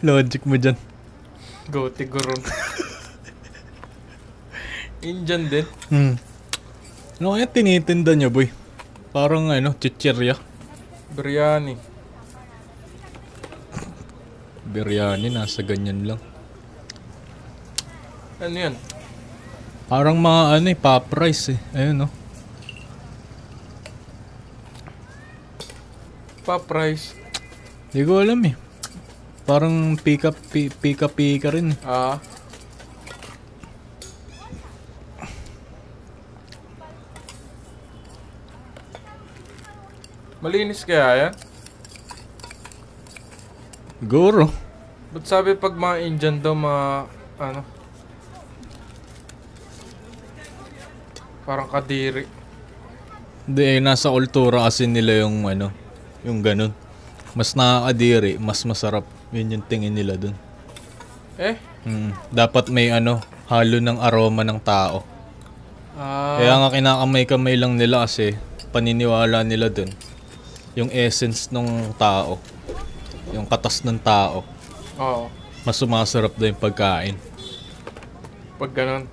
Logic mo dyan. Gote gurun. Indian din. Ano kaya tinitinda niya, boy? Parang chichirya. Biryani. Biryani, nasa ganyan lang. Ano yan? Parang mga pop rice eh. Ayun, no? Pop rice. Hindi ko alam eh. Parang pika rin eh. Ah. Malinis kaya yan? Siguro. Ba't sabi pag mga Indian daw parang kadiri. Hindi nasa kultura kasi nila yung yung ganun. Mas nakakadiri, mas masarap. Yun yung tingin nila dun. Dapat may halo ng aroma ng tao. Kaya nga kinakamay-kamay lang nila kasi paniniwala nila dun. Yung essence ng tao. Yung katas ng tao. Oo. Mas sumasarap daw yung pagkain. Pag ganun.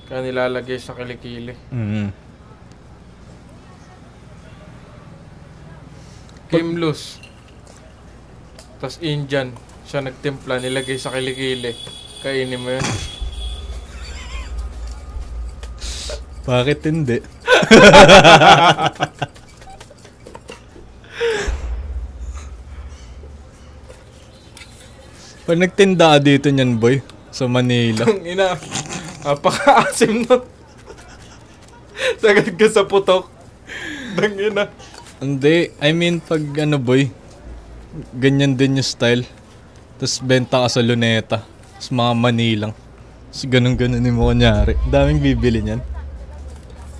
Kaya nilalagay sa kilikili. Game loose. Tas Indian. Siya nagtimpla, nilagay sa kilikili. Kainin mo yun. Bakit hindi? Pag nagtinda ka dito niyan, boy, sa Manila. Ang ina, napaka-asim nun. Sagad ka sa putok. Dang ina. Hindi, I mean pag boy, ganyan din yung style. Tapos benta ka sa Luneta. Tapos mga Manilang. Tapos ganun-ganun mo kunyari. Daming bibili niyan.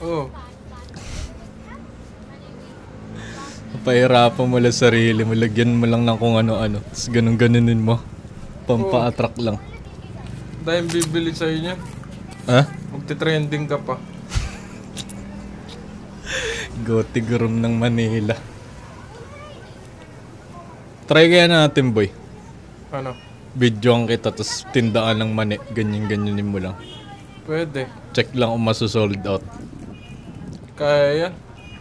Oo. Pahirapan mo lang sarili mo. Lagyan mo lang ng kung ano-ano. Tapos ganun-ganunin mo. Pampa-attract lang. Dahil bibili sa'yo niyan. Ha? Magti-trending ka pa. Gotik room ng Manila. Try kaya natin, boy. Ano? Videoan kita, tapos tindaan ng mani. Ganyan-ganyanin mo lang. Pwede. Check lang kung maso-sold out. Kaya yan.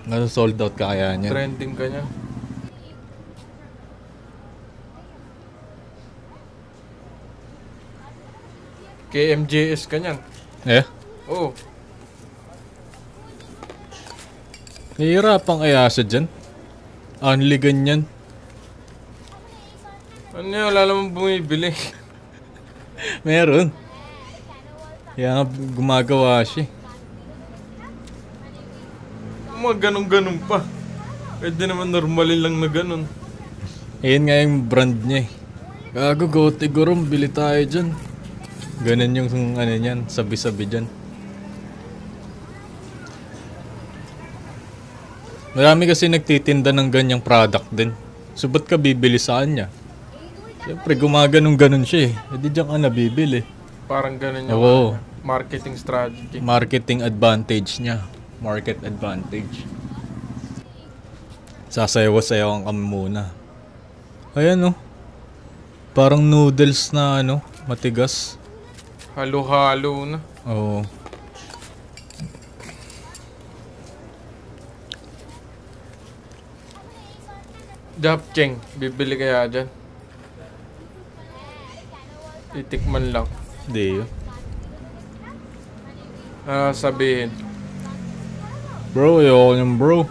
Maso-sold out ka kaya niyan. Trending ka niyan. KMJS ka niyan. Eh? Oo. Nahihirapan kaya siya dyan? Only ganyan. Ano yun? Wala namang bumibili. Meron. Kaya nga gumagawa siya. Mga ganun-ganun pa. Pwede naman normalin lang na ganun. Ayun nga yung brand niya eh. Gago, Gotik room, bili tayo dyan. Ganun yung niyan, sabi-sabi dyan. Marami kasi nagtitinda ng ganyang product din. So ba't ka bibili sa kanya? Siyempre gumaganong-ganon siya eh. E di dyan ka nabibili. Parang ganun yung Oo. marketing strategy. Marketing advantage niya. Market advantage. Sasayaw-sayawan kami muna. Ayan oh. Parang noodles na matigas. Halo-halo na. Oo. Japchaeng, bibili kaya dyan? Itikman lang. Hindi yun. Sabihin. Bro, ayoko nyan bro.